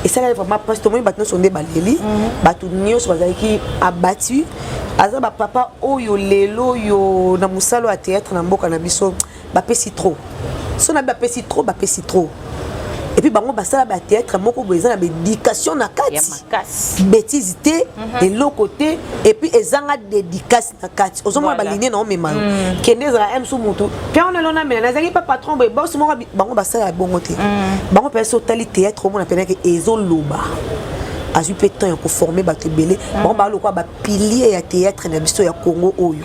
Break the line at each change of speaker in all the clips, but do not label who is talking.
et ça là vraiment parce que moi bateau sont des baleli bateau nyo so bazaki abattu aza ba papa oyo lelo yo na musalo à théâtre na mboka na biso ba pesi trop so na ba pesi trop et puis bango basala ba théâtre moko boza na éducation na kati bêtise et l'autre côté et puis ezanga dédicace na kati ozomona ba ligne na omema kende za m sou mutu puis on elona mena nazaki pas patron ba boss moko bango basala bongo te bango pesa tali théâtre mo na pena ke ezoloba azu pe temps ko former ba tebele bango ba lokwa ba pilier ya théâtre na biso ya Congo oyo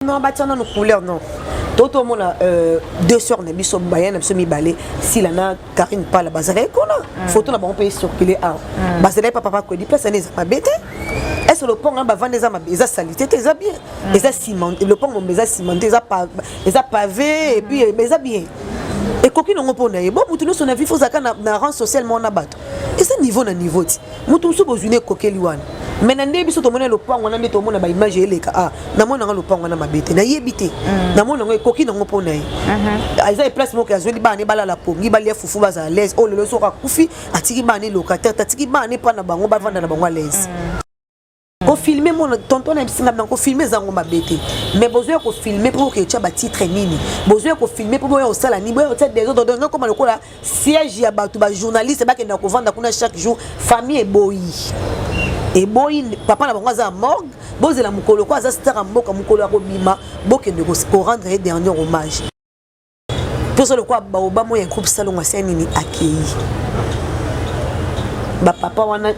non ba tana no couleur non Toto mona 2 sœurs na biso bayana biso mibale Silana Karine Pala bazare kona photo na bon pays circuler a bazale papa ko di place na za mabete est-ce le pont ba vendre za mabeza salité eza bien eza ciment le pont mo meza ciment eza pavé et puis eza bien et coquine on pona e bon mutu no sona vie faut zaka na rang socialement na bato et ce niveau na niveau ti mutu so bozune kokeli wana mais nande biso to mona le pont wana mbi to mona ba image eleka ah na mona le pont wana mabete na yebite na mona ngo coquine on pona e aiza e place mo ka zoli ba ne bala la pongi ba le fufu ba za l'aise oh le so ka kufi atiki ba ne locataire tatiki ba ne pa na bango ba vanda na bango à l'aise ko filmer mon tonton na bisinga na ko filmer zango mabete mais besoin ko filmer pour que tu as ba titre nini besoin ko filmer pour boyo sala ni boyo tête des autres donc comme le ko la siège ya ba tout ba journaliste ba ke na ko vanda kuna chaque jour famille et boy papa na bango za morgue bozela mukolo ko za star mboka mukolo ko bima boke de ko rendre dernier hommage pour ça le quoi ba obama un groupe salon wa nini accueilli ba papa wana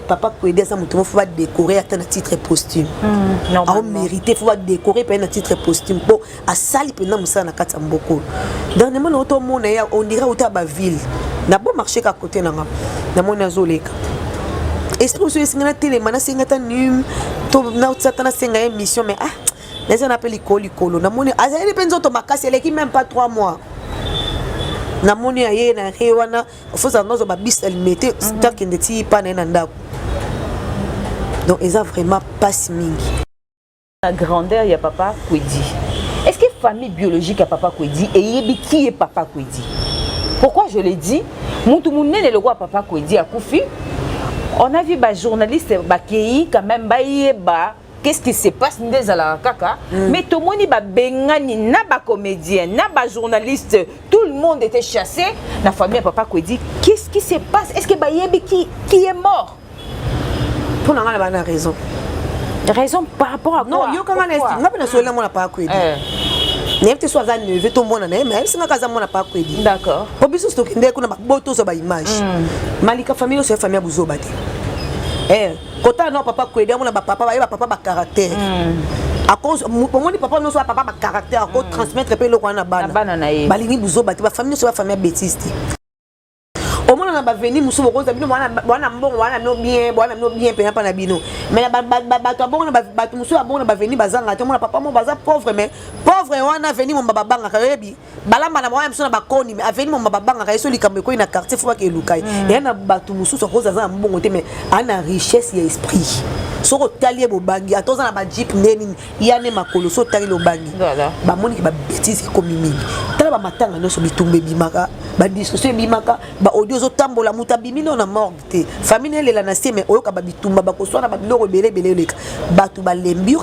papa ko aider ça mutumo faut décorer à titre posthume on mérité faut décorer pour un titre posthume pour à sali pendant musala na kata mboko dernièrement auto mona ya on dirait auto ba ville na bon marché à côté na mona zoleka esprit sur singana télé mana singata num to na tsatana singa émission mais ah les on appelle ikolo na mona azali penzo to makasi elle qui même pas 3 mois na moni aye na rewana faut ça nous ba bis elle mettait tant qu'il n'était pas na ndako donc ils ont vraiment pas mingi
la grandeur il y a papa Kwedi est-ce que famille biologique à papa Kwedi et yebi qui est papa Kwedi pourquoi je le dis mutu munene le roi papa Kwedi a Koufi on a vu ba journaliste ba kei quand même ba yeba qu'est-ce qui se passe dans la kaka mais tout le monde ba bengani na ba comédien na ba journaliste tout le monde était chassé la famille papa Kwedi qu'est-ce qui se passe est-ce que ba yebi qui est mort
pour n'a pas raison
par rapport à quoi
non yo quand on estime na pena sola mona papa Kwedi n'importe soit za neve to mona na mais singa kaza mona papa Kwedi
d'accord
obiso stokinde kuna ba boto zo ba image malika famille so famille buzo bate quand on a papa Kwedi on a papa ba caractère à cause mon papa non soit papa ba caractère à cause transmettre pe le ko na bana balingi buzo bati ba famille so famille bêtise au moins on a ba venir muso ko za bino wana mbongo wana no bien pe na bino mais ba to bon ba to muso bon ba venir bazanga to mon papa mo baza pauvre mais pauvre wana venir mon baba banga kayebi balamba na mwa msona bakoni mais venir mon baba banga kayeso likambe ko ina quartier faut que lukai et na ba to muso ko za mbongo te mais ana richesse ya esprit so ko talie bo bangi atoza na ba jeep neni yane makolo so tali lo bangi ba moni ba bêtise ko mingi tala ba matanga no so bitumbe bimaka ba discussion bimaka ba audio zo tambola muta bimino na morgue te famille elle la na se mais oyoka ba bitumba ba ko so na ba biloko belé leka ba tu ba lembi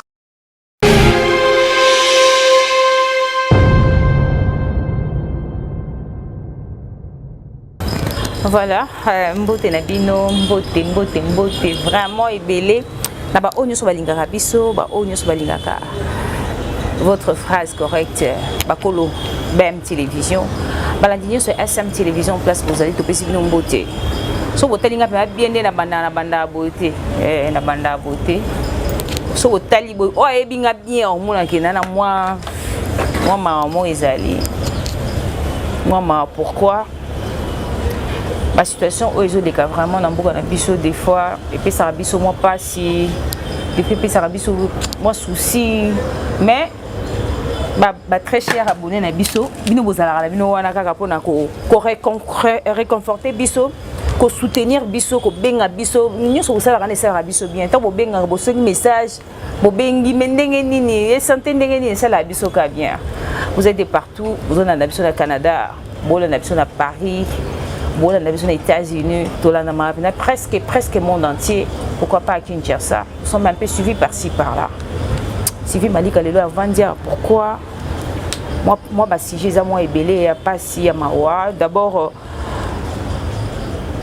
voilà mbote na bino mbote vraiment ebelé na ba onyo so balingaka biso ba onyo so balingaka votre phrase correcte bakolo BM télévision balandinyo sur SM télévision place vous allez toper bino mbote so botalinga pe bien na banda beauté na banda beauté so botali boy o ebinga bien o mona kena na moi maman ezali moi pourquoi la situation où ils ont des cas vraiment dans beaucoup d'ambitions des fois et puis ça rabisso moi pas si et puis ça rabisso moi souci mais très cher abonné na biso bino bozala la bino wana kaka pona ko réconforter biso ko soutenir biso ko benga biso nyoso usala kana sala biso bien tant bo benga bo soni message bo bengi mendenge nini et santé ndenge nini sala biso ka bien vous êtes de partout vous en avez biso na Canada bon na biso na Paris Bon, on a besoin des États-Unis, presque le monde entier. Pourquoi pas à Kinshasa? Nous sommes un peu suivis par-ci, par-là. Sylvie m'a dit qu'elle est avant de dire pourquoi. Moi, si j'ai un mois ébélé, pas si à Mawa. D'abord,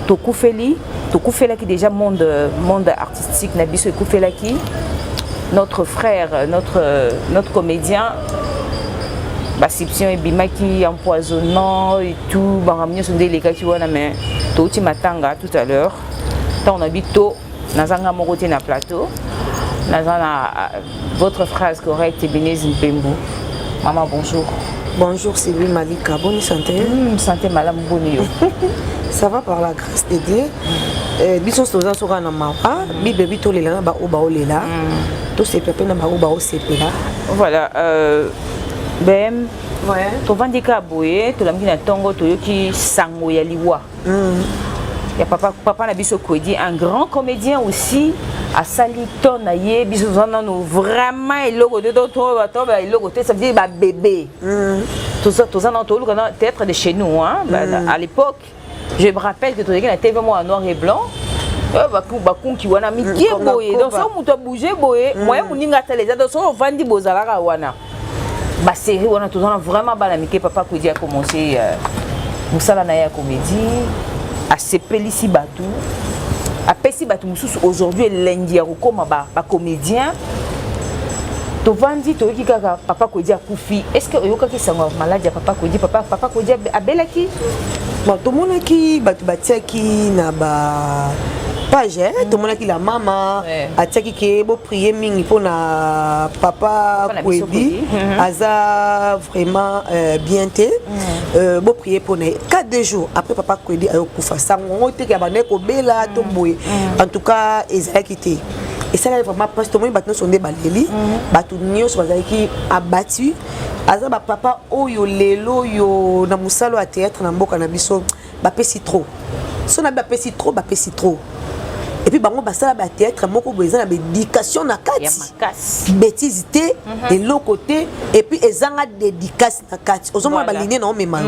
Tokoufeli qui déjà monde artistique, Nabiso Koufela qui, notre frère, notre comédien. Basipsion et Bimaki, empoisonnant et tout. Bangamio sont des gars qui voient mais Touti Matanga tout à l'heure. Tant on habite tôt, Nazanga Moroté na plateau. Nazana votre phrase correcte Ebenez Mpembo. Maman bonjour.
Bonjour Sylvie Malika, bonne santé.
Santé malam bonio.
Ça va par la grâce de Dieu. Biso soza sora na mawa, bi bébé to lela ba oba olela. To se pepe na ba oba o sepela.
Voilà Ben,
ouais.
Tu vas dire que tu as tongo qui sango ya liwa. Il y a papa na biso Kwedi, un grand comédien aussi à Saliton aye biso nous vraiment il logo de il logo ça veut dire bébé. Tout ça dans tout le théâtre de chez nous hein. À l'époque, je me rappelle que tu étais à TV moi en noir et blanc. Bakun qui wana mi qui boye donc ça muto bouger boye moi muninga télé donc ça vandi bozalaka wana. Bah série on a tout vraiment balamike papa Kwedi a commencé musala na ya comédie à sepelisi batu à pesi batu mususu aujourd'hui lundi comme ba comédien to vandi to ki kaka papa Kwedi a kufi est-ce que yoka ki sango malade ya papa Kwedi a belaki
bon tout le monde qui batu batiaki na ba page tout le monde qui la maman a tiaki ke bo prier mingi pour na papa Kwedi aza vraiment bien té bo prier pour 4 jours après papa Kwedi a kufa sango te ka bane ko bela to boye en tout cas ezaki té et ça là vraiment parce que tout le monde batno sonde baleli batu nyos bazaki abattu aza ba papa oyo lelo yo na musalo a théâtre na mboka na biso ba pesi trop so na ba pesi trop et puis bango basala ba théâtre moko boza na éducation na kati bêtise té et l'autre côté et puis ezanga dédicace na kati ozomona ba ligne na mema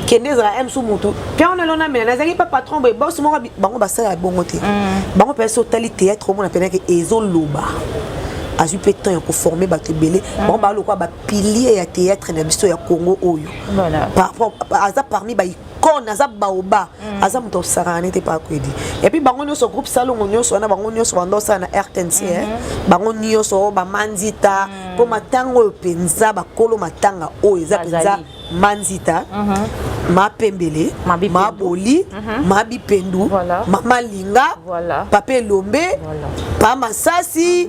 kende za m sou mutu puis on elona mena nazaki pas patron boy boss moko bango basala bongo té bango pesa tali théâtre on appelle que ezoloba azui pe temps ya ko former ba tebele bango ba lokwa ba pilier ya théâtre na biso ya Congo oyo voilà parmi ba kon aza baoba aza muto sarane te pa Kwedi et puis bango nyoso groupe salongo nyoso na bango nyoso bando sa na RTNC bango nyoso ba manzita po matango penza ba kolo matanga o eza penza manzita ma pembele ma boli ma bipendu mama linga papa lombe pa masasi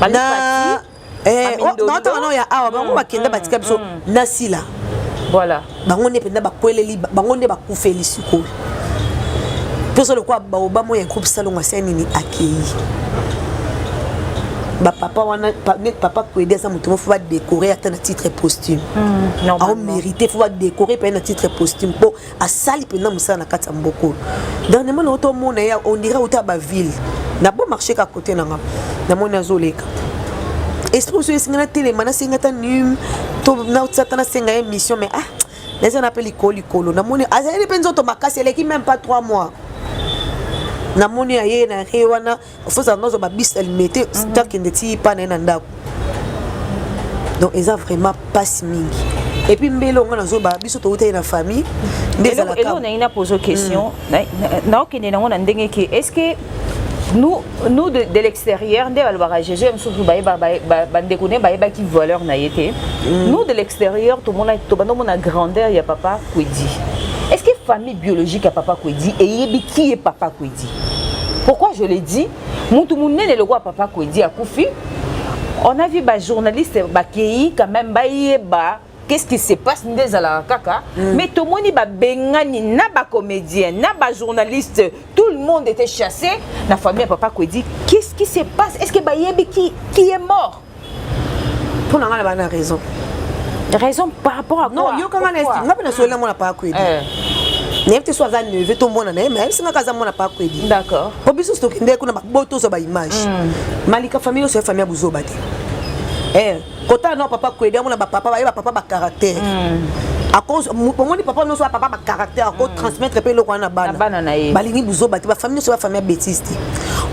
na non ya awa bango bakenda batika biso nasila voilà bango ne penda bakweleli bango ne bakufeli siko poso le quoi baoba mo ya groupe salon aseni ni akei ba papa wana papa Kwedi asa mutumo faut décorer à un titre posthume a mérité faut décorer pour un titre posthume pour a sali penda musana na kata mboko dernièrement na auto mona ya on dirait auto ba ville na bon marché ka côté na ngam na mona zoleka esprit sur singana télé mana singata num to na utsata na singa émission mais les on appelle ikolo na moni azali penzo to makasi eleki même pas 3 mois na moni aye na rewana faut ça nous ba bis elle mettait stock ndeti pa na ndako donc ils a vraiment pas mingi et puis mbelo ngana zo ba biso to uta na famille ndeza la ka
on a une pose question na okende na ngona ndenge ki est-ce que nous de l'extérieur ndé balba Jésus msusu ba ndekone ba ki voleur na yete nous de l'extérieur tout monde to bando mona grandeur ya papa Kwedi est-ce que famille biologique à papa Kwedi et yebi qui est papa Kwedi pourquoi je le dis mutu munene le roi papa Kwedi a kufi on a vu ba journaliste ba kei quand même ba yeba qu'est-ce qui se passe ndezala kaka mais tout le monde ba bengani na ba comédien na ba journaliste tout le monde était chassé la famille à papa Kwedi qu'est-ce qui se passe est-ce que ba yebi qui est mort
pour na la raison
par rapport à quoi
non yo kanga nesti ngapi na solela mona papa Kwedi n'était soit à neuf tout monde na mais c'est ngaka za mona papa Kwedi
d'accord
po biso stock ndeko na ba boto so ba image malika famille so famille buzoba te kota non papa Kwedi amona ba papa ba caractère à cause mon papa non soit papa ba caractère à cause transmettre pe loko na bana balingi buzo ba famille so ba famille bêtise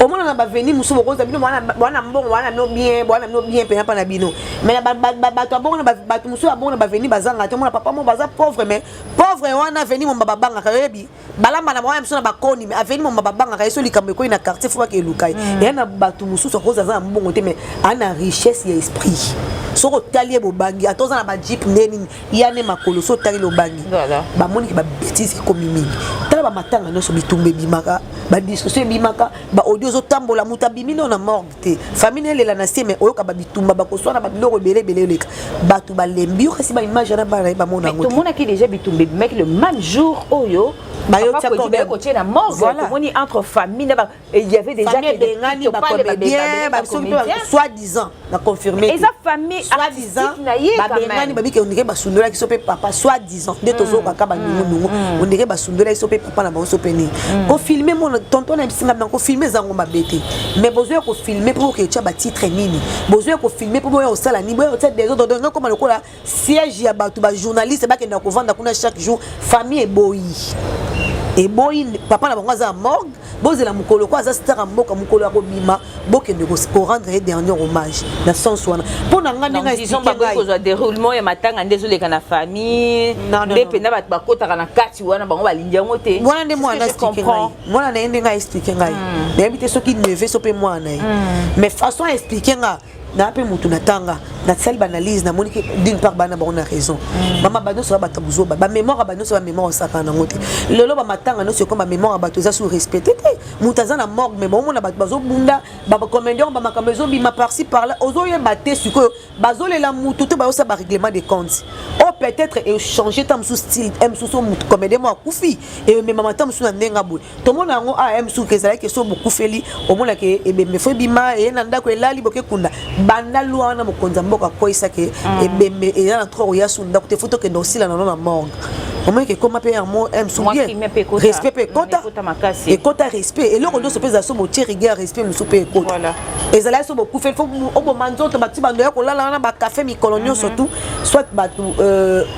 au moins na ba venir muso ko za bino wana mbongo wana no bien pe na pa na bino mais ba to bongo na ba muso ba bongo na ba venir bazanga te mon papa mon baza pauvre mais pauvre wana venir mon baba banga kayebi balamba na mwa muso na ba koni mais venir mon baba banga kayeso likambe ko ina quartier faut pas que lukai et na ba to muso so ko za mbongo te mais ana richesse ya esprit soko talier bobangi atoza na ba jeep neni yane makolo so tali lobangi ba moni ki ba bêtise ko mimi tala ba matanga no so bitumbe bimaka ba discussion bimaka ba audio zo tambola muta bimino na morgue famille lela na sie mais oyoka ba bitumba ba ko swana ba biloko belé leka ba tu ba lembi kasi ba image na ba mona
ngo tout le monde qui déjà bitumbe mec le même jour oyo
ba yo tcha
ko na morgue tout moni entre famille il y avait déjà
des ngani ba ko bien ba soi-disant na confirmer
et sa famille
soi-disant ba ngani ba bi ke onike ba sundola ki sope papa soi-disant de tozo ka ba nungu onike ba sundola ki sope papa na ba so peni ko filmer mon tonton na bisinga na ko filmer zango ba bete mais besoin ko filmer pour que tu ba titre nini besoin ko filmer pour boya osala ni boya tête des autres donc comme lokola siège ya ba tu ba journaliste ba ke na ko vendre kuna chaque jour famille et boy papa na bango za morgue bozela mukolo ko za star mboka mukolo ko bima bokende ko rendre dernier hommage na sens wana pona ngani nga
expliquer ba ko zo déroulement ya matanga ndezo leka na famille be pena ba bakota kana kati wana bango balingi yango te
wana nde mwana expliquer ngai mwana na ende nga expliquer ngai na habite soki neve so pe mwana mais façon expliquer nga na pe mutu na tanga na tsali banalise na moniki d'une part bana ba on a raison mama bano so ba tabuzo ba mémoire bano so ba mémoire saka na ngote lelo ba matanga no so comme ba mémoire ba to za sous respecter mutaza na morgue mais bon na ba bazo bunda ba commandeur ba makamezo bi ma par-ci par là ozo ye baté suko bazo le la mutu te ba osa ba règlement des comptes ou peut-être échanger tam sous style m sous mutu commandeur moi kufi et mais mama tam sous na ndenga boy to mona ngo a m sous que ça que so beaucoup feli o mona ke e me fo bima e na ndako elali boke kunda banda luana mokonza mboka koisa ke ebembe et na trop ya sunda ko te photo que dosila na morgue au moins que comme appelle moi aime soubien respect pe kota et kota respect et le rondo se pesa so motier rigueur respect mo sope kota voilà et ça là so beaucoup fait faut au manzo to bati bando ko la na ba café mi colonio surtout soit batu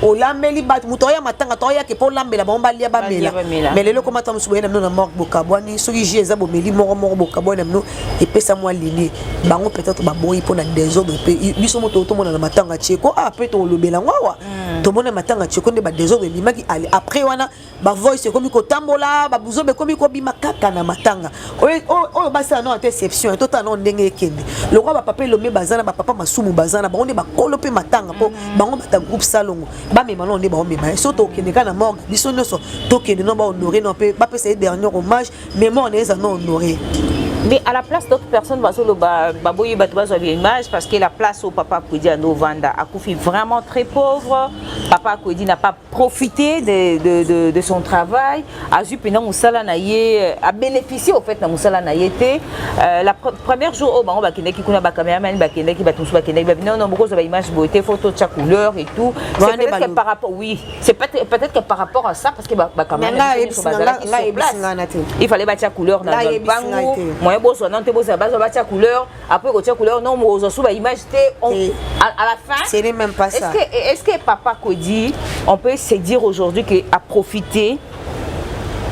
o lambeli batu mutoya matanga toya ke po lambela ba mbalia ba mela mais le ko matam so na na morgue bokabwani so ji eza bo meli moro bokabwani no et pesa moi liné bango peut-être ba boyi pour na désordre pe biso moto to mona na matanga tcheko après to lobela ngwa to mona matanga tcheko ne ba désordre après wana ba voice comme ko tambola ba buzo be comme ko bima kaka na matanga o ba ça non interception to ta non ndenge kende le roi ba papa lo me bazana ba papa masumu bazana ba on ba kolo pe matanga po bango ba ta groupe salongo ba me malon ne ba on me ba so to kende kana morgue biso nyonso to kende no ba honorer no pe ba pe c'est dernier hommage mais moi on est non honoré.
Mais à la place d'autres personnes, l'image parce que la place au papa Koudi à Novanda a Koufi vraiment très pauvre. Papa Koudi n'a pas profité de son travail. Azupina Moussala Naye a bénéficié au fait de Moussala Naïté. La première jour, au Baron Bakene qui connaît Bakaméaman, Bakene qui batousse Bakene, non, non, beaucoup de images beauté, photos de chaque couleur et tout. C'est peut-être que par rapport, oui, c'est peut-être que par rapport à ça, parce que Bakaméaman, il fallait battre la couleur dans le bango. Non te bosa base ba couleur après ko couleur non mo zo ba image à la fin
c'est même pas ça.
Est-ce que papa Kodi on peut se dire aujourd'hui que a profité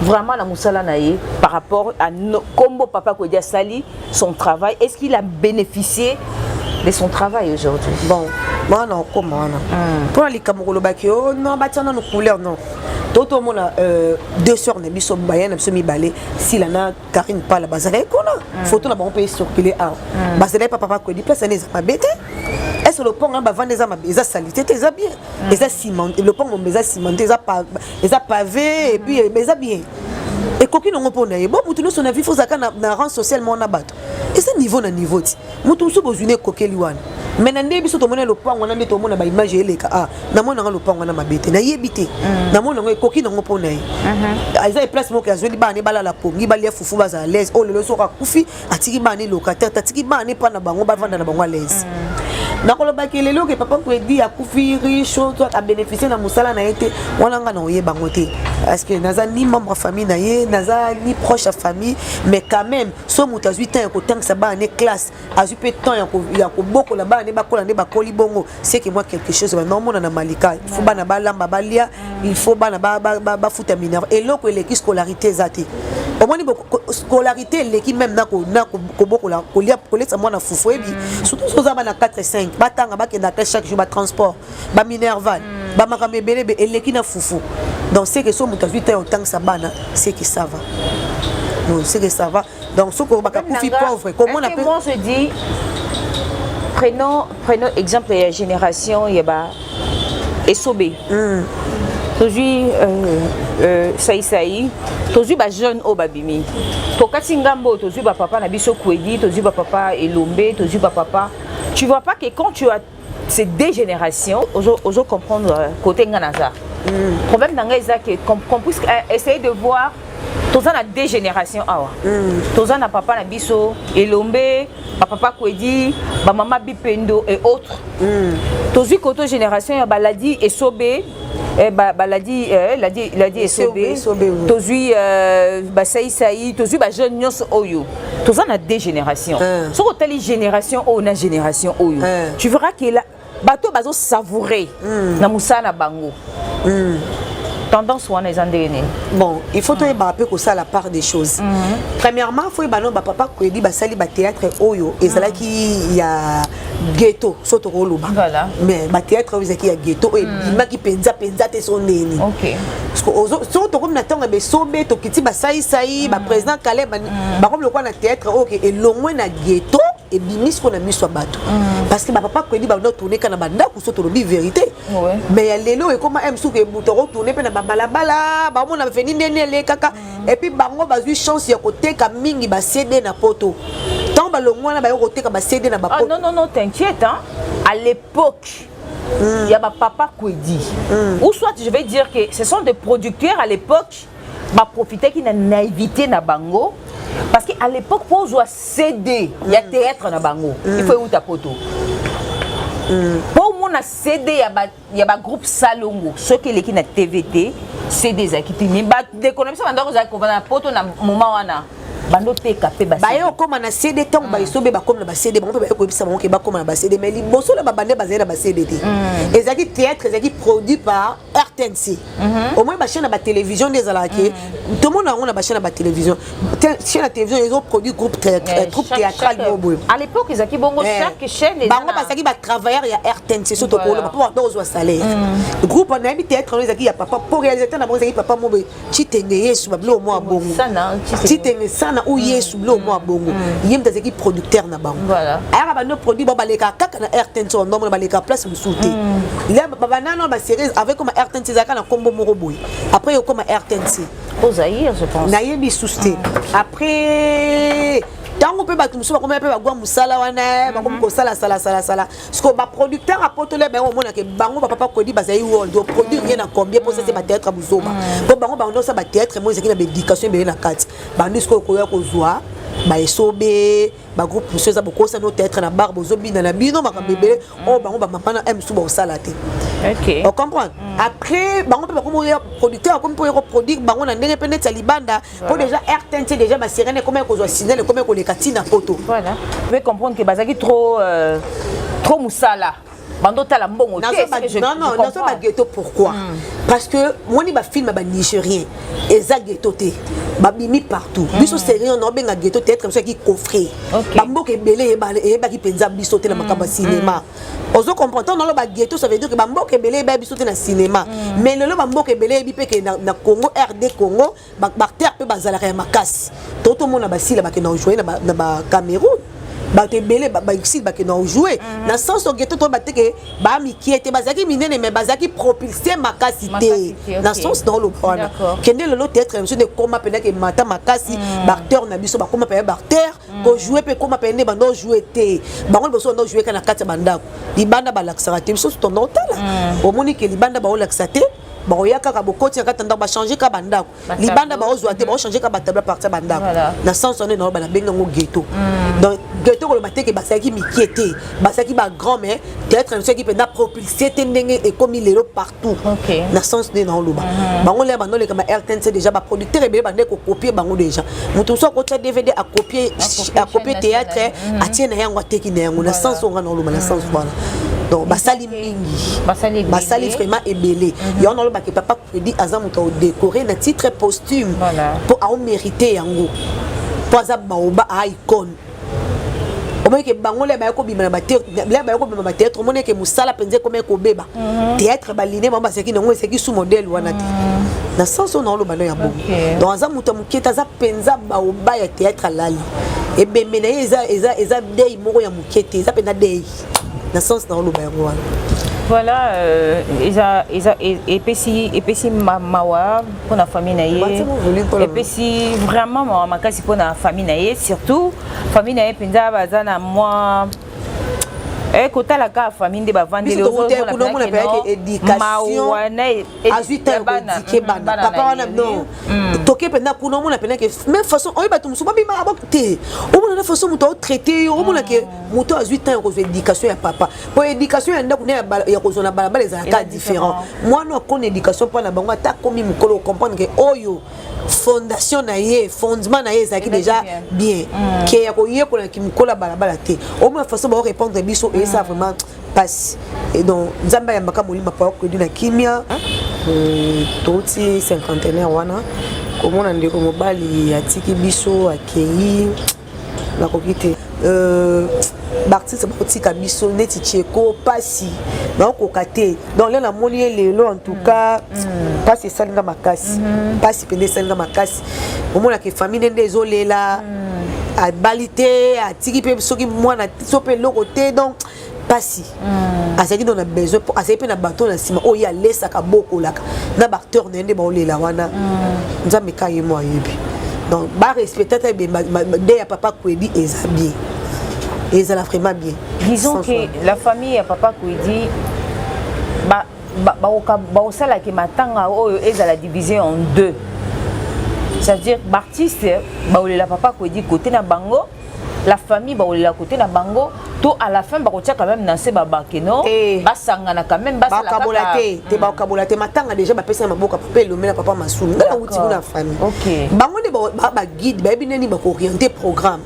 vraiment la Moussala Naye par rapport à combo papa Kodi a sali son travail, est-ce qu'il a bénéficié de son travail aujourd'hui?
Bon moi non comment non pour les Camerounais bakio non ba tana no couleur non toto mona deux sœurs ne biso bayana biso mi balé si la na Karine parle bazala kona photo na ba on peut circuler à bazala papa ko di place ne za mabete est-ce le pont ba vendre za mabeza salité ça bien et ça ciment le pont on meza cimenté ça pavé et puis meza bien et coquille non pona bon mutu no son avis faut ça na rang socialement na bato et ça niveau na niveau ti mutu so bozune coquille wana mais nande biso to mona le pont on a to mona ba image eleka na mona le pont on a mabete na yebité na mona ngo coquille non pona aiza e place mo ka zoli ba ne bala la pongi ba le fufu ba za l'aise oh le so ka kufi atiki ba ne locataire tatiki ba ne pa na bango ba vanda na bango à l'aise nakoloba ke lelo ke papa Kwedi akufi riche toi a bénéficié na musala na été wana nga na oyeba ngote parce que naza ni membre famille na ye naza ni proche à famille mais quand même so mutu azwi temps ya kotangisa bana ne classe azwi pe temps ya kobokola bana ne bakola ne bakoli bongo c'est que moi quelque chose normalement na malika il faut bana balamba balia il faut bana bafuta mineur et loko eleki scolarité zate au moins scolarité l'équipe même na kobokola kolia kolesa mwana fufu ebi surtout soza bana 4 et 5 batanga bakenda chaque jour ba transport ba minerval ba makambe belebe eleki na fufu donc c'est que so mutu azwi temps autant ça bana c'est que ça va non c'est que ça va donc ce ko baka kufi pauvre comment on appelle
moi je dis prenons exemple de la génération yeba esobe tozui saïsaï tozui ba jeune au babimi to katingambo tozui ba papa na biso Kwedi tozui ba papa Elombe tozui ba papa tu vois pas que quand tu as ces deux générations ozo comprendre côté nganaza problème nanga est que qu'on puisse essayer de voir toza na deux générations awa toza na papa na biso Elombe ba papa Kwedi ba mama Bipendo et autres tozui côté génération ya baladi esobe baladi ladi esobe tozui basaïsaï tozui ba jeune nyonso oyo toza na deux générations soko tali génération o na génération oyo tu verras que là bato bazo savourer na musala bango tendance wana ezandene
bon il faut to ba peu ko ça la part des choses premièrement faut ba no ba papa Kwedi ba sali ba théâtre oyo ezala ki ya ghetto soto koloba
voilà
mais ba théâtre oyo ezaki ya ghetto et bima ki penza te son neni
OK
parce que soto comme na tonga be sobe to kiti ba saïsaï ba président Caleb ba comme le quoi na théâtre OK et longwe na ghetto et bimis ko na miso bato parce que ba papa Kwedi ba no tourner kana banda ku soto lobi vérité mais ya lelo e comme aime souke buto tourner pe na balabala ba mona feni nene le kaka et puis bango bazui chance ya koteka mingi ba CD na poto tant ba longwana ba yo koteka ba CD na ba poto
non t'inquiète hein à l'époque il y a papa Kwedi ou soit je vais dire que ce sont des producteurs à l'époque ba profiter qui na naïveté na bango parce que à l'époque pour jouer CD il y a théâtre na bango il faut où ta poto pour mon CD il y a groupe Salongo ceux qui l'équipe na TVT CD za kitini ba d'économie ça ndako za ko na poto na moment wana bando teka pe ba
yo koma na CD tant ba isobe ba comme na ba CD ba pe ba ko bisa mo ke ba comme na ba CD mais liboso la ba bande ba zena ba CD te ezaki théâtre ezaki produit par RTNC au moins ba chaîne na ba télévision des alaki tout le monde a ba chaîne na ba télévision chaîne na télévision ils ont produit groupe théâtral bobo
à l'époque ezaki bongo chaque chaîne
bango ba saki ba travailleur ya RTNC surtout pour le pouvoir dozo salaire groupe na bi théâtre ezaki ya papa pour réalisateur na bongo ezaki papa mo chitenge yesu ba blo mo bongo chitenge sana ou yesu blo mo bongo yem tazeki producteur na bango
voilà
aya ba no produit ba baleka kaka na RTNC on ba baleka place musuté il y a ba banana ba série avec comme RTNC zaka na kombo moko boy après comme RTNC
au Zaïre je pense
na yebi susté après tango pe bato musu ba komba pe ba gwa musala wana ba kom ko sala parce que ba producteur a potole ba mona ke bango ba papa Kwedi ba zai world do produire rien na combien pour ça c'est ba théâtre buzoba ko bango ba ndo ça ba théâtre mo ezaki na éducation be na kati ba ndisko ko ya ko zwa ba esobe ba groupe pousseux za boko ça no théâtre na barbe zobi na bino makambebele o bango ba mapana m su ba osala te
OK
on comprend après bango pe ba comme producteur comme pour reproduire bango na ndenge pe net libanda pour déjà RTNC déjà ba sirene comme ko zo signal comme ko le katina poto
voilà vous pouvez comprendre que bazaki trop musala bando tala mbongo
non ba ghetto pourquoi parce que moi ni ba film ba nigérien eza ghetto te ba bimi partout biso série on benga ghetto peut-être ça qui coffret ba mboke belé ba ki penza biso te na makamba cinéma ozo comprendre dans le ba ghetto ça veut dire que ba mboke belé ba biso te na cinéma mais le ba mboke belé bi pe ke na Congo RD Congo ba terre pe bazala ya makasi toto mona ba sila ba ke na jouer na ba Cameroun ba te belé ba ici ba ke na jouer na sens au ghetto to ba te ke ba mi qui était bazaki minene mais bazaki propulser makasi te na sens dans le point kende le théâtre monsieur de koma pena ke mata makasi ba acteur na biso ba koma pena ba acteur ko jouer pe koma pena ba no jouer te ba ngol boso no jouer kana kati bandako libanda ba laksara te biso to no tala au moni ke libanda ba o laksate baoya kaka bokoti na katanda ba changer ka bandako libanda ba ozwa te ba changer ka batable partir bandako na sens on est dans ba benga ngo ghetto donc ghetto ko le matin ke basaki mikiete basaki ba grand mais peut-être ceux qui peut na propulser te ndenge et comme il est partout na sens ne dans loba bango le bando le kama RTNC déjà ba producteur ebele bande ko copier bango déjà mutu so ko ta DVD à copier théâtre a tiena yango teki na yango na sens on na loba na sens voilà donc basali mingi basali vraiment ebele yo na loba ke papa dit azam to décorer na titre posthume pour a mériter yango pour za baoba a icône au moins que bango le ba ko bima na ba théâtre mon que musala penze comme ko beba théâtre baline mama seki nango seki sous modèle wana na sens on na loba na ya bon donc azam to muketa za penza baoba ya théâtre lali et ben mena eza dei moko ya mukete eza pena dei na sens na loba yango wana.
Voilà, et puis si mawa pour la famille naie, et puis si vraiment mawa makasi pour la famille naie, surtout famille naie pinda bazana moi. Et quand la cas famille de bavande les autres on a éducation à 8 ans éduqué bana papa on a non toqué pendant pour nous on a pendant que même façon on va tout musuba bima abokte on a façon muto traiter on a que muto à 8 ans ko éducation ya papa pour éducation ya ndako ya ko zona balabala les cas différents moi non qu'on éducation pour na bango ata komi mukolo comprendre que oyo fondation na ye fondement na ye zaki déjà bien que ya ko ye ko na kimkola balabala te au moins façon ba répondre biso et ça vraiment passe et donc nzamba ya mbaka molima pa ko dina kimia toti cinquantenaire wana komona ndeko mobali atiki biso akei na kokite l'artiste bakotika biso neti cheko pasi na kokate donc là na moni lelo en tout cas pasi salinga makasi pasi pende salinga makasi omona ke famille ndé ezolela a balité atiki pe soki mwana sope lokote donc pasi asaki dans na besoin asaki pe na bateau na sima o ya lesa ka boko laka na acteur ndé ba olela wana nzambe kaye mo ayebi donc ba respecter ta be de ya papa Kwedi eza bien et ça l'a vraiment bien. Disons que la famille à papa Kwedi ça la qui matanga est la diviser en deux. C'est-à-dire l'artiste la papa Kwedi côté na bango, la famille la côté na bango, tout à la fin quand même dans ces babakeno, basangana quand même
bakabolaté, te bakabolaté matanga déjà ba pesa maboka papa le mena papa masou. Ngala uti kuna famille. OK. Bango ne ba guide ba bineni ba orienter programme.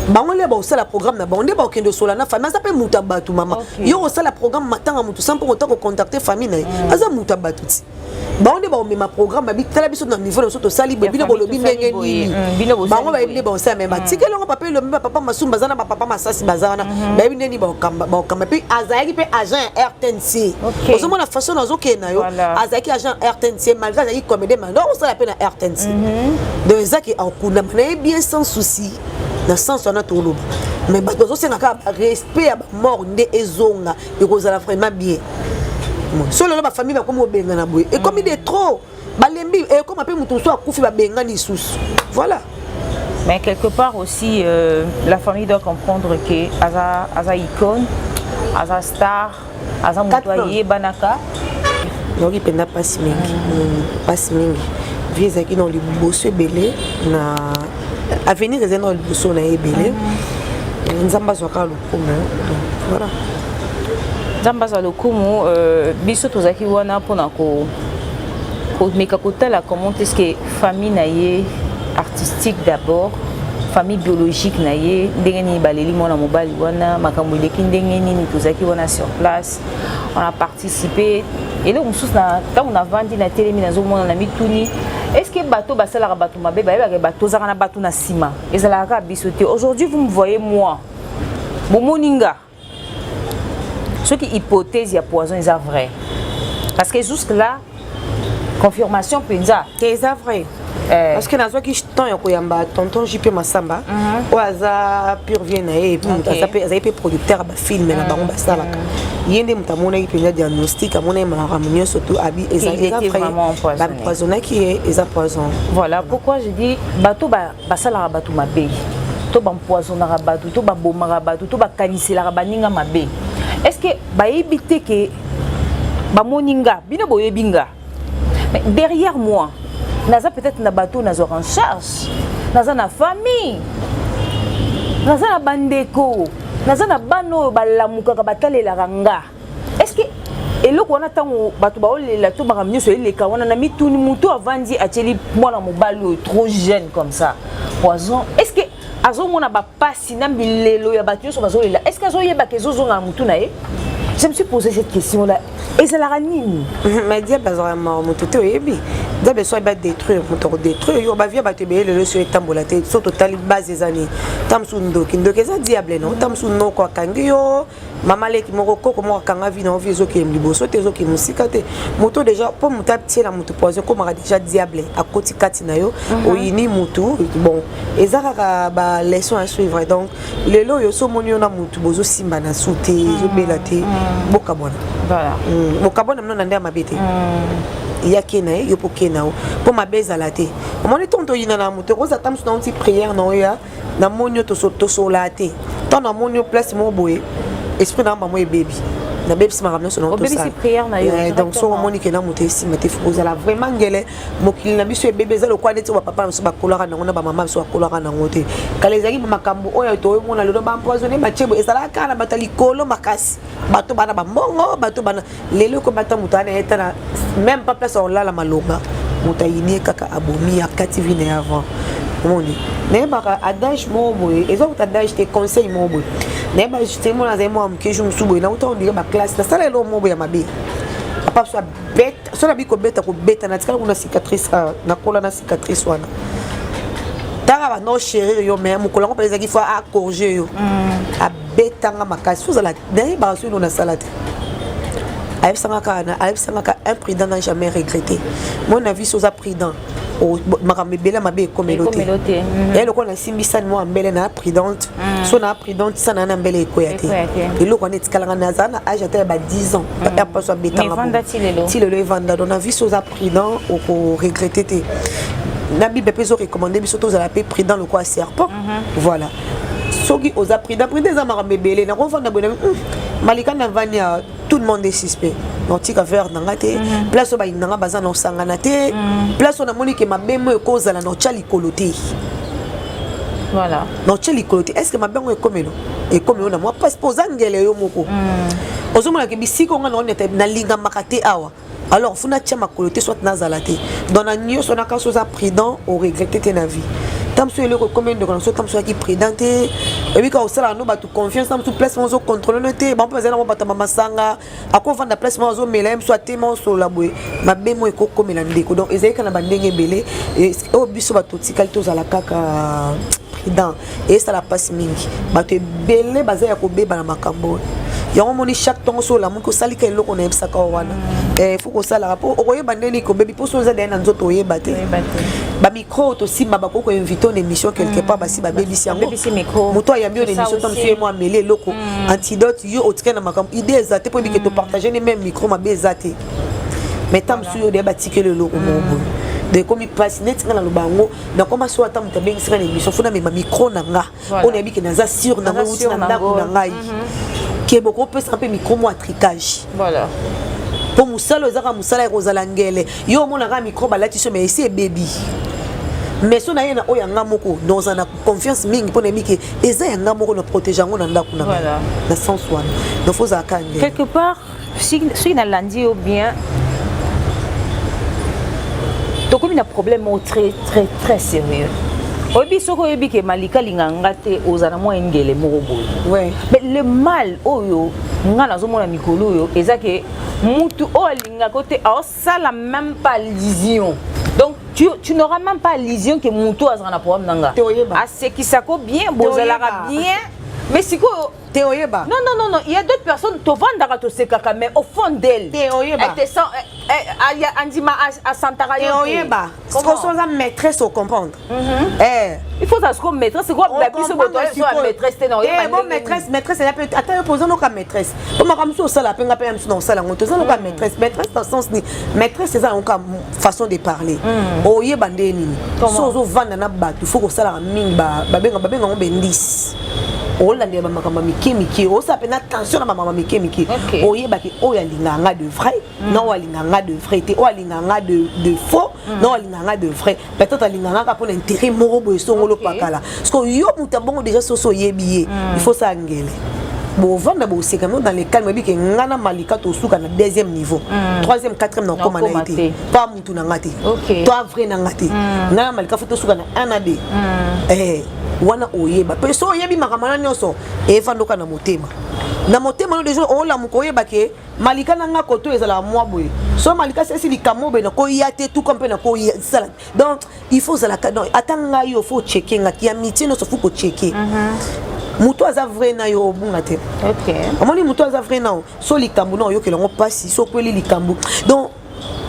Bango le ba osala programme na bango ne ba okendo sola na famille, ça peut muta batu mama. Yo osala programme matanga mutu sans pour autant ko contacter famille na. Aza muta batu ti. Bango ne ba o mema programme ba bitala biso na niveau so to sali bino bolobi ndenge nini. Bango ba bino ba osala mema. Tikelo papa le mema papa masou bazana ba papa masasi bazana. Baby neni ba okamba puis azaki pe agent RTNC. Osoma la façon nazo kena yo azaki agent RTNC malgré azaki comédien mais non on sala pe na RTNC. Donc ezaki akunda mais bien sans souci na sens on a tout loba. Mais bato so senga respect ya mort ndé ezonga ekozala vraiment bien. Solo la famille ba comme obenga na boye et comme il est trop balembi et comme appelle mutu so akufi ba benga ni sous. Voilà.
Mais quelque part aussi, la famille doit comprendre que Aza icône, Aza star, Aza moutoyer, Banaka.
Donc il n'a pas si mingi. Viens qui dans le bosso belé, na avenir est dans le bosso na belé. Nzamba zoka le kumu. Voilà.
Nzamba zoka le kumu, biso tozaki wana pona ko meka kotala comment est-ce que famille na ye artistique d'abord, famille biologique naie, ndengeni baleli mona mobali wana makambo leki ndengeni ni tozaki wana sur place. On a participé et là on sous na quand on a vendu na télé minazo mona na mituni. Est-ce que bateau basala bateau mabe ba bateau zaka na bateau na sima. Ezalaka bisoté. Aujourd'hui vous me voyez moi. Momoninga. Ce qui hypothèse ya poison est vrai. Parce que jusque là confirmation penza,
c'est vrai. Parce que nazo ki temps ya koyamba tonton JP Masamba o aza pur vient na et puis aza producteur ba film na bango basala yende mutamona ki penza diagnostic amona ma ramunio surtout abi
vraiment
poisonné qui est poison.
Voilà pourquoi je dis bateau basala bateau mabe to ba poisonnera bateau to ba bomara bateau to ba kanisela baninga mabe. Est-ce que ba éviter que ba moninga bino boyebinga Mais derrière moi, naza peut-être na bateau nazo en charge, naza na famille, naza na bandeko, naza na bano balamuka batale la ranga. Est-ce que eloko wana tango bato baolela to bakamnyo so eleka wana na mituni muto avandi ateli mwana mobali trop jeune comme ça poison? Est-ce que azomona ba pasi na bilelo ya bato so bazolela? Est-ce que azoyeba ke zozonga mutu na ye? Je me suis posé cette question là. Et c'est la ranine.
Mais dia bazora mon tout oyebi. Dia beso ba détruire moto détruire yo ba via ba te bele le sur tambola te so total base des années. Tamsundo kindoke za diable non. Tamsundo ko kangi yo. Mama leki moko koko mo kanga vi na ovi zo ki mliboso te zo ki musika te. Moto déjà pour muta tie la moto poison ko mara déjà diable à koti kati na yo. Oyini moto bon. Ezaka ba leçon à suivre donc lelo yo so monio na moto bozo simba na souté zo belate. Boka bona.
Voilà.
Mokabona mno nande mabete. Ya kena yo po kena o. Po mabeza la te. Omoni tonto yina na moto ko za tamsu na onti prière na ya na monio to so la te. Ton na monio place mo boye. Esprit na maman et baby. Na baby si maramna so na to ça.
Prière na yo.
Donc so omoni kena moto si mate fuko za la vraiment ngele mokili na biso e bébé za lo kwa neti ba papa so ba kolora na ngona ba mama so ba kolora na ngote. Kalezaki ba makambo oyo to yo mona lelo ba empoisonner ba chebo ezala kana batali kolo makasi. Bato bana ba mbongo bato bana lelo ko bata mutane etana même pas place on la malonga mutayini kaka abomi akati vine avant moni ne ba adage mo boy ezo adage te conseil mo boy ne ba justement na zemo am que je me soubo na autant dire ba classe la sala lo mo boy mabe papa so bête so na biko beta ko beta na tikala kuna cicatrice na kola na cicatrice wana tanga ba no chérir yo même ko lango pesa ki faut a corriger yo betanga makasi vous allez derrière ba sur na salade ayeb sangaka imprudent n'a jamais regretté mon avis sur prudent o makambe bela mabe komelote et le ko na simbisan mo ambele na prudente so na prudente sana na mbele ekoyate et le ko na tikala na zana âge ata ba 10 ans pas pas so betanga ti le vanda don avis sur prudent o ko regretter te na bible peso recommander biso to za la paix prudent le quoi serpent voilà soki oza prudent za makambe belé na ko vanda bona malika na vania tout le monde est suspect notika vers nanga te place ba inanga baza na sangana te place na moni ke mabemo ekozala na chali kolote
voilà
no chali kolote est-ce que mabengo ekomelo na moi pas posa ngele yo moko ozomona ke bisiko nga na linga makate awa alors funa tchama kolote soit nazala te dans la nyo sona ka soza prudent au regretter te na vie tamso ele ko combien de connaissances tamso qui prudente et puis quand ça no ba tu confiance tamso place mo zo contrôler noté ba pas na mo bata mama sanga ako vanda place mo zo melem soit tellement so la boy ma bemo e ko komela ndeko donc ezali kana ba ndenge belé et au biso ba totikal to za la kaka prudent et ça la passe mingi ba te belé baza ya ko beba na makambo yango moni chaque temps so la mo ko salika eloko na ebsaka wana faut ko sala rapport o koyeba ndeni ko bebi poso za na nzoto oyeba te ba micro to simba ba ko inviter une émission quelque part ba si ba bebi si yango moto ya mbio émission tam si moi mêler loko antidote yo otika na makam idée ezate po bike to partager les mêmes micro ma bezate mais tam si yo de ba tikele loko mo de comme passe net na lubango na koma so ata mutabeng sika na émission funa me ma micro na nga on ya bike na za sur na nga uti na ndako na ngai qui est beaucoup plus un peu micro moi tricage
voilà
pour musalo ezaka musala ekozala ngele yo mona ka micro balati so mais c'est baby mais so na yena oya ngamoko dans una confiance mingi pour nemiki eza ya ngamoko no protéger ngo na ndako na
voilà
na sens one donc faut za kanga
quelque part si na landi ou bien to comme un problème très sérieux obi soko yebi ke malika linganga te ozana mo engele moko boy
ouais
mais le mal oyo ngana zo mona mikolo oyo ezake mutu o linga côté a sala même pas vision donc tu n'auras même pas vision que mutu azana problème nanga a ce qui sako bien bozala bien mais siko
Théoyeba.
Non, il y a d'autres personnes qui vendent to sekaka mais au fond d'elle.
Théoyeba.
Elle te sent andima à Santara.
Théoyeba. Ce qu'on soit la maîtresse au comprendre.
Il faut ça comme maîtresse, c'est quoi la puissance de maîtresse non.
Bon maîtresse elle peut attends posons nos comme maîtresse. Comme comme ça ça la penga pas dans ça la on ça comme maîtresse dans sens ni maîtresse c'est ça comme façon de parler. Oyeba ndeni. So zo vanda na batu faut que ça la mingi ba benga on bendis. olandela makambo miki o sa pena attention na makambo miki oyebaki oyo alinganga de vrai non alinganga de vrai te o alinganga de faux non alinganga de vrai peut-être alinganga ka pour l'intérêt moko boye songolo pakala parce que yo mutabongo déjà soso yebiye il faut ça ngele bon vendre bon c'est quand même dans les calmes mais que ngana malika to suka na deuxième niveau troisième quatrième na koma na été pas mutu na ngati toi vrai na ngati ngana malika faut to suka na 1 à 2 wana oyeba peso oyebi makamana nyoso evandoka na motema no déjà ola mukoyeba ke malika nanga koto ezala moi boye so malika c'est likamo be na ko yate tout comme na ko sala donc il faut zala donc atanga yo faut checker ngaki ya miti no so faut ko checker muto aza vrai na yo bunga te amoni muto aza vrai na so likambo na yo ke longo pasi so kweli likambo donc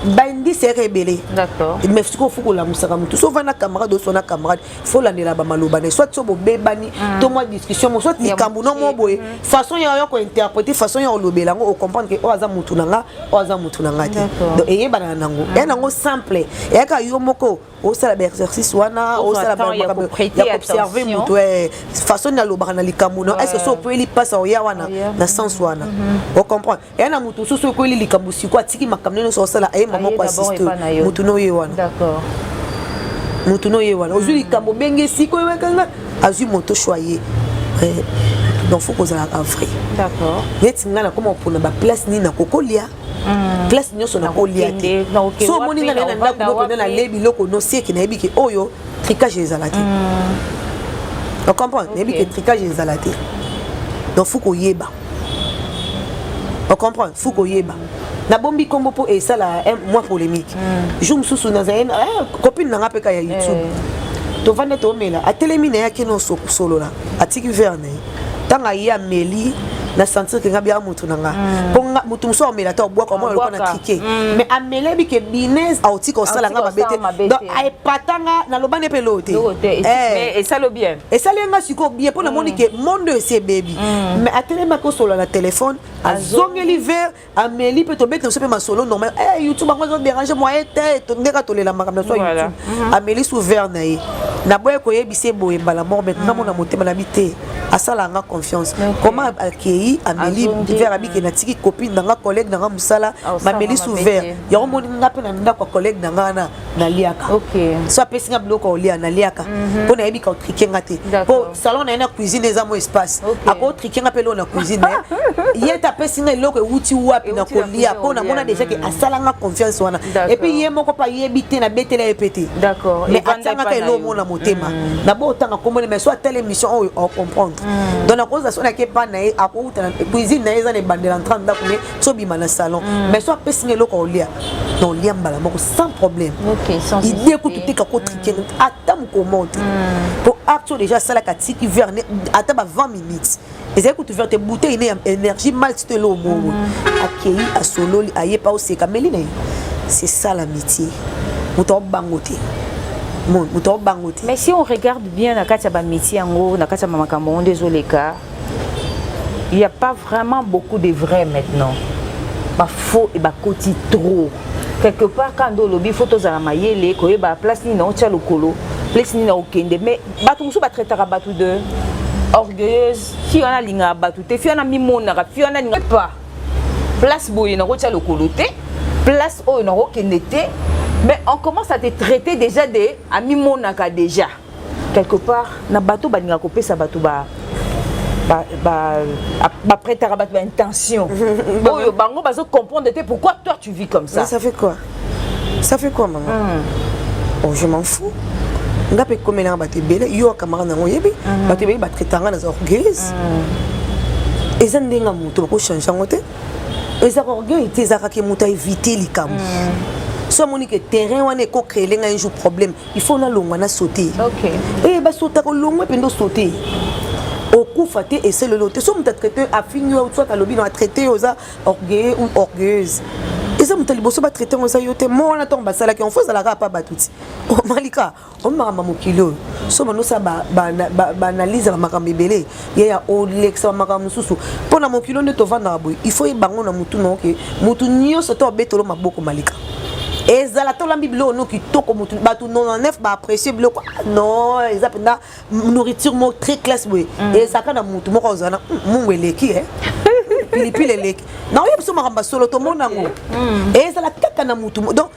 bandi c'est rebelle
d'accord
mais faut que la musaka mutu so vana camarade so na camarade faut landela ba maloba ne soit so bebani to moi discussion soit likambo no mo boye façon ya yo ko interpréter façon ya olobela ngo o comprendre que o aza mutu nanga te donc eye bana nango ya nango simple ya ka yo moko o sala ba exercice wana o sala ba ya observer mutu façon ya lobana na likambo no est-ce que so peut li passe o ya wana na sens wana o comprendre ya na mutu so ko li likambo siko atiki makamno so sala maman ko assiste mutu no yewana
d'accord
mutu no yewana ozui likambo benge siko wekanga azui moto choyer donc faut que ça vrai
d'accord
neti ngana comment pour na ba place ni na kokolia place nyoso na kolia so moni ngana na ndako ko na lebi loko no seki na yebi ke oyo tricage ezalati on comprend yebi ke tricage ezalati donc faut ko yeba on comprend faut ko yeba na bombi kombo po esala moi polémique jour mususu na zaena copine na ngapeka ya YouTube to vande to mela atelemi na yake no solo la atiki verne tanga ya meli na sentir que ngabia mutu nanga ponga mutu muso mela to bwa comme on na triquer mais amelebi ke binez auti ko sala ngaba bete donc ay patanga na lobane pelote
et ça le bien
et ça lenga siko bien pour na moni ke monde c'est baby mais atelema ko solo na téléphone azongeli ver ameli peut tomber sur ma solo normal YouTube bango déranger moi tête to ndeka to lela makamna so YouTube ameli sous ver na boye ko yebise boye mbala mort maintenant mon motema na bité asala nga confiance comment akei ameli ver abiki na tiki copine nanga collègue nanga musala mameli sous ver ya omoni nga pe na ndako collègue nanga na liaka so apesi nga bloko olia na liaka po na yebika triquer ngate po salon na cuisine eza mo espace ako triquer nga pe lo na cuisine yeta pesi nga loko wuti wapi na kolia po na mona déjà que asala nga confiance wana et puis ye moko pa yebite na betela epete
d'accord
mais atanga ka lo mona motema na bo tanga komone mais soit telle émission on comprendre donc na cause ça na ke pa na ako uta na cuisine na eza ne bandela en 30 da kone so bima na salon mais soit pesi nga loko olia non lia mbala moko sans problème sans idée ko tout ka ko triquer atam ko monte pour acte déjà ça la katiki verne ata ba 20 minutes et c'est que tu veux te bouter une énergie mal tu te l'eau accueilli à solo aye pas aussi kameline c'est ça l'amitié muto bangote muto bangote
mais si on regarde bien na katia ba amitié ngo na katia makambo désolé ka il y a pas vraiment beaucoup de vrai maintenant ba faux et ba koti trop quelque part quand on lobby photo za mayele ko ba place ni na otia lokolo place ni na okende mais batu musu ba traiter batu de orgueilleuse si on a linga batute fi on a mimona fi on a linga pas place boye na rotia lokoloté place o na rokenete mais on commence à te traiter déjà de a mimona ka déjà quelque part na bateau ba linga kopesa bateau ba prêter à battre intention boyo bango bazo comprendre pourquoi toi tu vis comme ça.
Mais ça fait quoi maman oh je m'en fous nga pe komela ba te bele yo kamara na ngoyebi ba te bele ba traitanga na orgueilleuse ezandenga muto ko changer ngote eza orgueil te za ka muta éviter likam so monique terrain wana ko créer lenga un jour problème il faut na longwa na sauter ba sauter ko longwa pendo sauter au coup faté et c'est le lot so muta traiter a fini ou soit à lobby na traiter oza orgueil ou orgueilleuse eza muta liboso ba traiter oza yote mo na tomba sala ki on faut sala pas batuti o malika on mama mokilo so bano sa ba analyse la makambe belé ya o lexa makambe susu pona mokilo nde to vanda boy il faut y bango na mutu no ke mutu nyo soto betolo maboko malika et ça la tola biblo no ki toko mutu batu 99 ba apprécier biloko non ils appellent nourriture mo très classe boy et ça kana mutu mo ko zana mungweleki pilipili eleki na oyo biso makamba solo tomona ngo et ça la kaka na mutu donc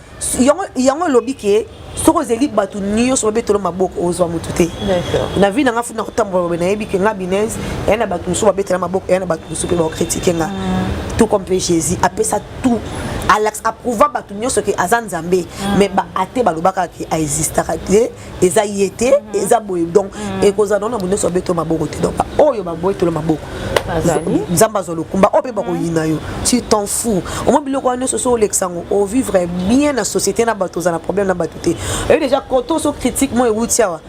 yango lobi ke soko zeli batu nyonso babetolo maboko ozwa mutu te na vie nanga funa kotambola na yebi ke nga binez et na batu so babetela maboko et na batu so pe ba critiquer nga tout comme Jésus apesa tout Alex approuva batu nyonso ke azan nzambe mais ba ate balobaka ke a existaka te eza yete eza boye donc et koza na munde so beto maboko te donc oyo ba boye tolo maboko nzamba zo lokumba ope ba ko yina yo tu t'en fous au moins biloko ane so so lexango o vivre bien na société na bato za na problème na bato te et déjà quand on so critique moi ewutiawa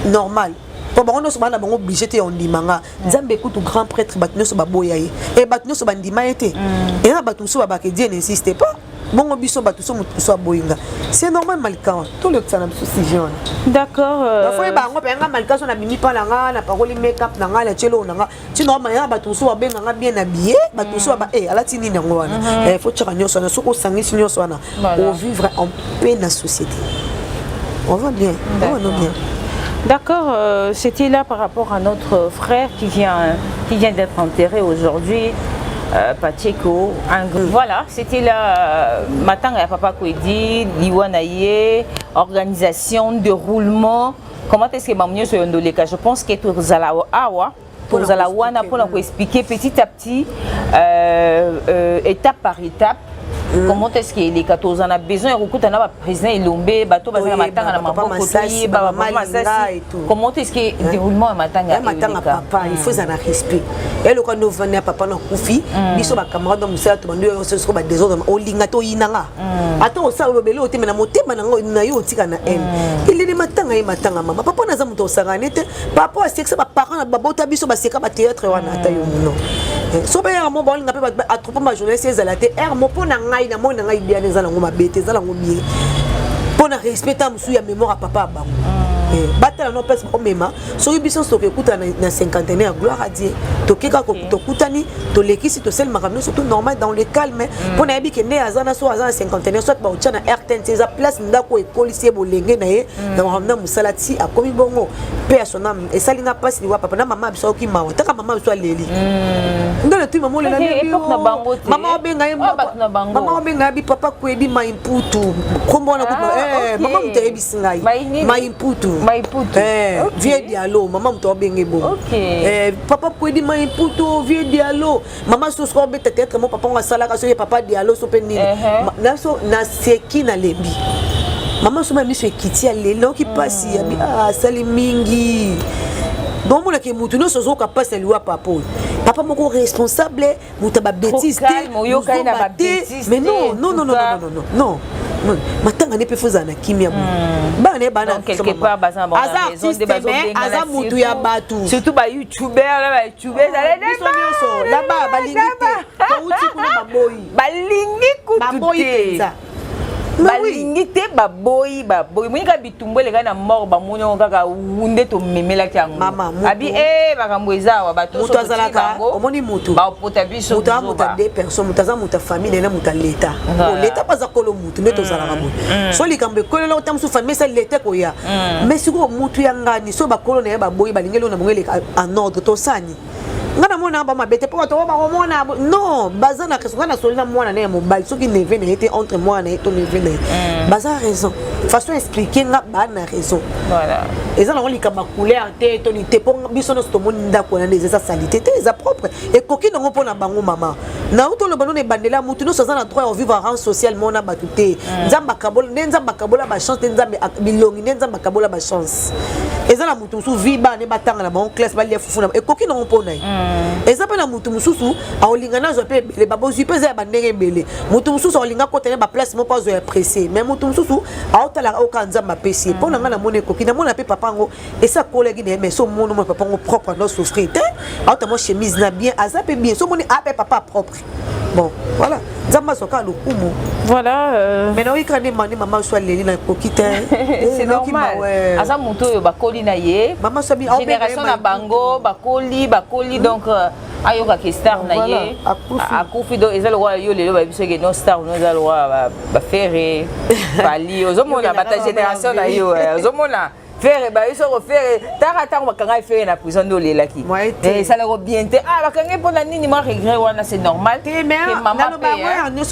normal pour bango so bana bango obligé te on dimanga nzambe écoute grand prêtre batno so baboya ye et batno so bandima ete et na bato so babake Dieu n'insiste pas bongo biso bato so mutu so boyinga c'est normal malika tout le temps na biso si jeune
d'accord
faut bango penga malika so na bimi pa nanga na parole make up nanga la chelo nanga tu normal ya bato so babenga nga bien habillé bato so ba alati nini ngo wana faut chaka nyoso na so ko sangisi nyoso wana pour vivre en paix na société on va bien on va bien.
D'accord, c'était là par rapport à notre frère qui vient d'être enterré aujourd'hui, Pacheco. Voilà, c'était là, Matanga et Papa Kwedi, Liwanaye, organisation, déroulement. Comment est-ce que Mamouyo se yondoleka? Je pense que tout Zalawa, pour Zalawana, pour nous expliquer petit à petit, étape par étape. Comment est-ce que les 14 ans a besoin de recruter un président Ilombe, bateau bazanga matanga na maboko koyi baba masasi. Comment est-ce que déroulement matanga
papa il faut en respect. Et le quand nous venons papa na kufi, biso ba camarade de musala to bandu so so ba désordre o linga to yinanga. Ato sa lobele o temena motema na yo tika na en. Il est matanga mama papa na za muto sangane te papa sexe ba parents na babota biso ba seka ba théâtre wana ata yo no. So ba ya mo ba linga pe ba atropo ma jeunesse ezalate er mo pona ngai na mona ngai bien ezala ngo mabete ezala ngo bien pona respecter musu ya mémoire à papa bango batala no pesa o mema so biso so ke kuta na cinquantenaire gloire à Dieu to keka ko to kutani to lekisi to sel makamno surtout normal dans le calme pona yebi ke ne azana so azana cinquantenaire soit ba utana RTN eza place ndako e policier bolenge na ye na ramna musalati akomi bongo pe a son âme et salinga passe ni wa papa na mama biso ki mawa taka mama biso leli ngana tu mama le na lebi mama benga ye mama benga bi papa Kwedi maimputu kombo na kupa mama mtebi singai maimputu vieux dialo maman mto benge bon papa Kwedi maimputu vieux dialo maman so so beta peut-être mon papa ngasala ka so papa dialo so penini na so na seki na lebi maman so mami so ekiti ya lelo ki pasi ya sali mingi donc mon ke mutu no so so ka pasi liwa papa moko responsable muta ba bêtise mais non matanga ne peut faire na kimia bana bana
quelque part bazan bon raison de bazan
aza mutu ya batu
surtout ba youtuber
là bas balingi te uti kuna baboyi
balingi te baboyi monika bitumbo eleka na mort bamoni kaka wunde to memela kyango abi bakambo eza wa bato
mutu azalaka omoni mutu
baopota biso
mutu amuta deux personnes mutu aza muta famille na muta leta leta baza kolo mutu nde tozalaka boye so likambo ekolela ota mosusu famille esa leta koya mais sikoyo mutu ya ngani so bakolo na ye baboyi balingeli na bango eleka en ordre tosani ngana mona ba mabete po to ba mona non bazana que ngana solina mwana na mobile soki neve na été entre moi na to neve na baza raison façon expliquer nga ba na raison
voilà
et ça on li kaba couleur te to ni te po biso no sto moni ndako na des salité te za propre et koki ngo pona bango mama na uto lo banone bandela mutu no so za na droit au vivre en social mona batute nzamba kabola nzamba kabola ba chance nzamba bilongi nzamba kabola ba chance et ça la mutu sou viba ne batanga na bon classe ba li fufuna et koki ngo pona et ça pe na mutu mususu a olingana zo pe les babozi pe za bandenge bele mutu mususu olinga ko tenir ba place mo pas zo apprécier mais mutu mususu a otala o kanza ma pesi po na ngana mone koki na mona pe papa ngo et ça collègue ne mais so mono mo papa ngo propre no souffrir te a ta mo chemise na bien a ça pe bien so moni a pe papa propre bon voilà zamba soka lokumu
voilà
mais non ikane mani maman so leli na koki te
c'est normal asa mutu yo bakoli na ye
maman so bi
génération na bango bakoli donc ayoka ke star na ye akufi do eza lokola yo lelo bayebi soki no star no eza lokola bafere bali ozomona bata génération na yo ozomona fere bayebi soko fere taka ntango bakanga fere na prison nde olelaki esalako bien te bakanga mpona nini mwa regret wana c'est normal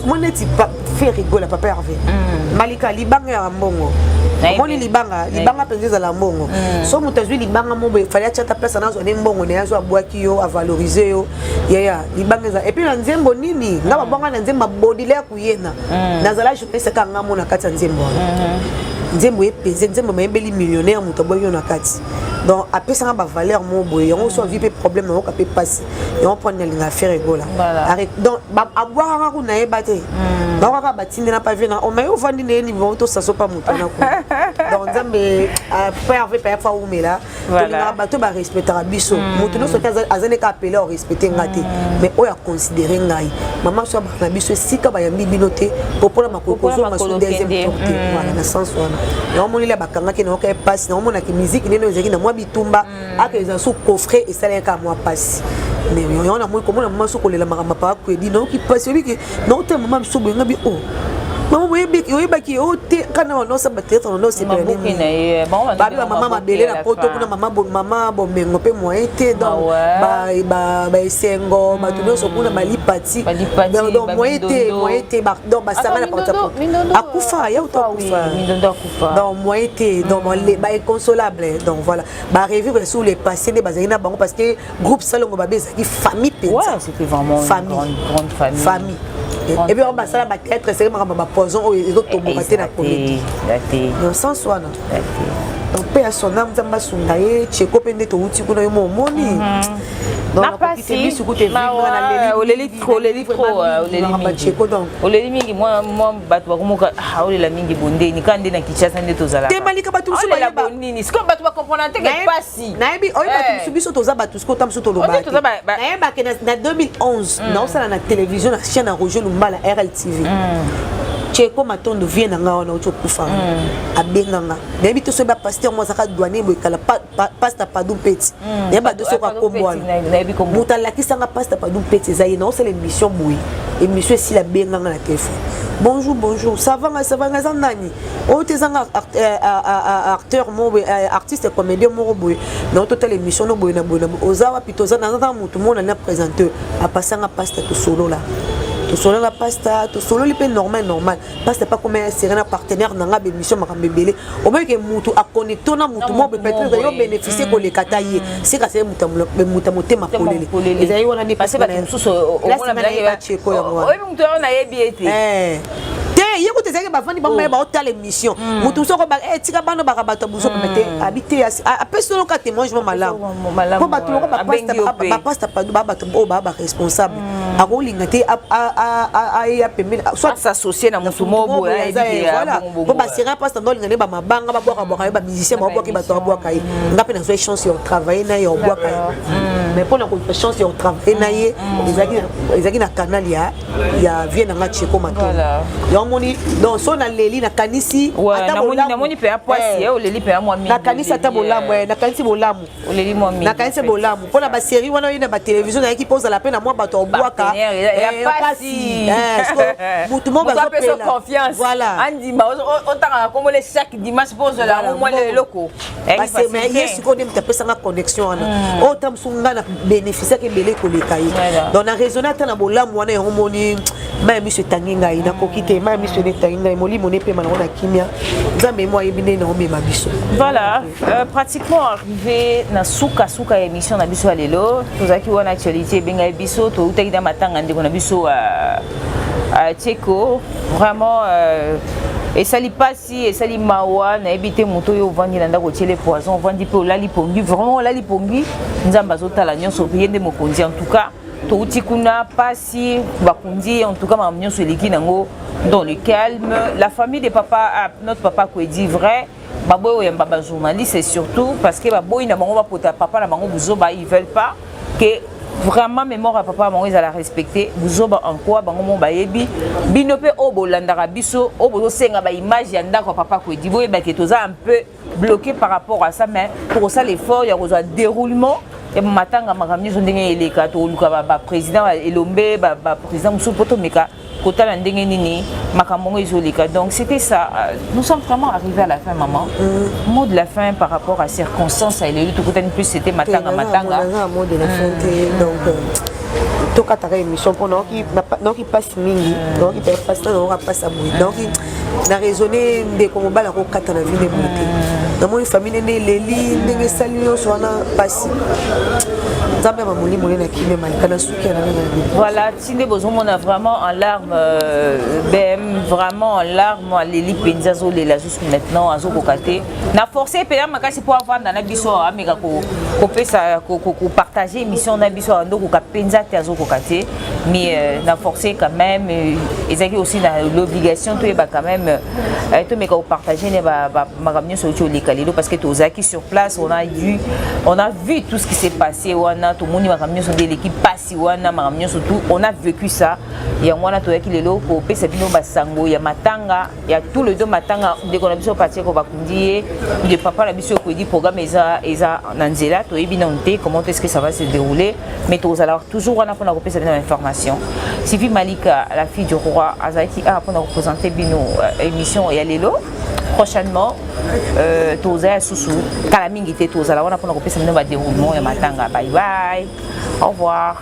mo neti fere egola papa herve malika libanga ya mbongo omoni libanga mpenza ezala mbongo so moto azwi libanga mo boye fali atyata place anazwa ne mbongo ne azwa abwaki yo avalorize yo yaya libanga eza epuis na nzembo nini nga babwanga na nzembo abodile ya kuyena nazala journaliste aka nga mo na kati ya nzembo wana nzembo epeze nzembo mayembeli millionnaire moto abwaki yo na kati donc apesanga bavaleur mo boye yango so avi mpe problème nango kape pasi yango mpo nalinga affaire egola donc abwakaka kuna yeba te donc kaka batinde na pavie na omaye ovandi na ye niveau tosaso pa moto na kuna donc nzambe po ave pa yafa umela tolingaka bato barespectaka biso moto nyonso soki aza neka apele orespecte nga te mais oyo aconsidere ngai mama so abaka na biso esika bayambi bino te po mpona makokozonga so deuxième tour te voilà na sens wana yango moneli bakangaki nango kaye pasi nango monaki musike nene ezalaki na mwa bitumba aka eza so coffret esalaki ka mwa pasi mais yango na moi komona mama so kolela makambo pa akwedi naoki pasi obiki naotala mama biso boye ngabi o mama oyebaki ote kana wanosa batetre babi bamama mabele na poto kuna mama bomengo mpe moyen te donc baesengo bato nyonso kuna balipati donc moyen te donc basanga na portapo akufa ya uto akufa donc moyen te donc bainconsolable donc voilà barevivre sur les passés nde bazalaki na bango parce que groupe salongo babe ezalaki famille penza famille et puis on va ça battre c'est vraiment ba poison o ezotomboka te na comédie dans sens wana on peut à son âme nzamba sundaye cheko pende to uti kuna yo momoni
na pasi oleli mingi moi bato bakomoka olela mingi bondeni kande na Kinshasa nde tozala
te malika bato musu
ba bonini siko bato ba comprendre te que pasi
na yebi oyo bato musu biso toza bato siko tam musu toloba na yeba ke na 2011 na osala na télévision na chaîne à Roger Lumbala RLTV Cheko matondo vient na nga wana ochokufa abenganga nayebi to so ba pasteur mo saka douanier boy kala pasteur Padou Peti yeba to so ka kombwana nayebi ko mutala kisanga pasteur Padou Peti zayi na osala émission boy émission si la benganga na téléphone bonjour ça va za nani o tezanga acteur mo artiste comédien mo boy na total émission no boy na ozawa pitoza na nza mutu mo na présenter a pasanga pasteur to solo là solo la pasta to solo lipe normal pasta pas comme un serena partenaire nanga bémission makambebele au moins que mutu a connecté na mutu mo peut-être yo bénéficier ko le kataye c'est ka c'est muta motema polele ezali wana ni
passer ba mususu au moins na
cheko ya moi
oyo mutu na yebiete
yeko tezaki bafandi bamaya baotala émission mutu soko tika bano bakabato buso pete habité apesi loka témoignage malamu po bato loko bapasta padu babato oyo baba responsable akolinga te aya pembeni
soit s'associer na mutu mobo
voilà po basera pasta ndolinga ne bamabanga babwaka bamusicien babwaki bato babwaka ye nga mpe nazwa chance ya travailler na ye obwaka ye mais mpona kozwa chance ya travailler na ye ezalaki na canal ya vie nanga cheko mato donc so na leli na kanisi
namoni pe apoisi oleli pe amwa mingi
na kanisi ata bolamu na kanisi bolamu
oleli mwa mingi
na kanisi bolamu pona ba série wana yina ba télévision na ki pose la peine mwa bato obwaka
ya pasi
mutu mo ba
pela confiance
voilà
andima otanga komole chaque dimanche pose la mwa leloko
parce mais yesu ko dem tapesa nga connexion wana o tam sunga na bénéficier ke belé ko lekai donc na raisonner ata na bolamu wana yo moni ma monsieur tanginga ina ko kite ma monsieur netanginga molimo ne pe manona kimia nzambe mo yebine na omema biso
voilà pratiquement arrivé na suka émission na biso alelo tozaki wana actualité benga biso to utaki da matanga ndeko na biso Cheko vraiment et sali pasi et sali mawa na ebité moto yo vandi na ndako tiele poison vandi pe olali pongi vraiment olali pongi nzamba zotala nyonso yende mokonzi en tout cas to utikuna pasi bakundi en tout cas ma nyonso eliki nango dans le calme la famille de papa notre papa ko dit vrai baboyo ya baba journaliste et surtout parce que baboyi na bango ba pota papa na bango buzoba ils veulent pas que vraiment mémoire à papa bango ils la respecter buzoba en quoi bango mo bayebi binope obolandaka biso obozo senga ba image ya ndako papa ko dit boye ba que toza un peu bloqué par rapport à ça mais pour ça l'effort il y a un déroulement et matanga makamni so ndenge eleka to luka ba président elombe ba président musupoto meka kota la ndenge nini makambo ezoleka. Donc c'était ça. Nous sommes vraiment arrivés à la fin, maman. Mot de la fin par rapport à circonstances à l'élu tout plus c'était matanga
mot de la fin donc toka ta émission pour non qui passe mingi donc qui passe non on passe à bout donc na raisonner de comme bala ko kata na vie de monter dans mon famille né leli ndenge salio so na passe nzambe ma moli moli na kime malikana suki na
voilà tinde besoin on a vraiment en larmes BM vraiment en larmes leli penzazo lela jusqu'à maintenant azo kokate na forcé pena makasi pour avoir na biso ameka ko pesa ko partager émission na biso ndoko ka penza te azo kokate mais na forcé quand même ezaki aussi na l'obligation to ba quand même to meka partager ne ba makamnyo so cho lekalelo parce que tozaki sur place on a vu tout ce qui s'est passé wana tout monde makamnyo so de l'équipe passi wana makamnyo surtout on a vécu ça ya wana to yaki lelo ko pesa bino basango ya matanga ya tout le deux matanga de ko na biso partir ko bakundi de papa na biso ko di programme eza nanzela to ebinonté comment est-ce que ça va se dérouler mais tous alors toujours on a pour pesa bino information Sylvie Malika la fille du roi Azaki a pour représenter bino émission ya lelo prochainement toza susu kala mingi te toza la wana pour pesa bino ba déroulement ya matanga bye bye au revoir.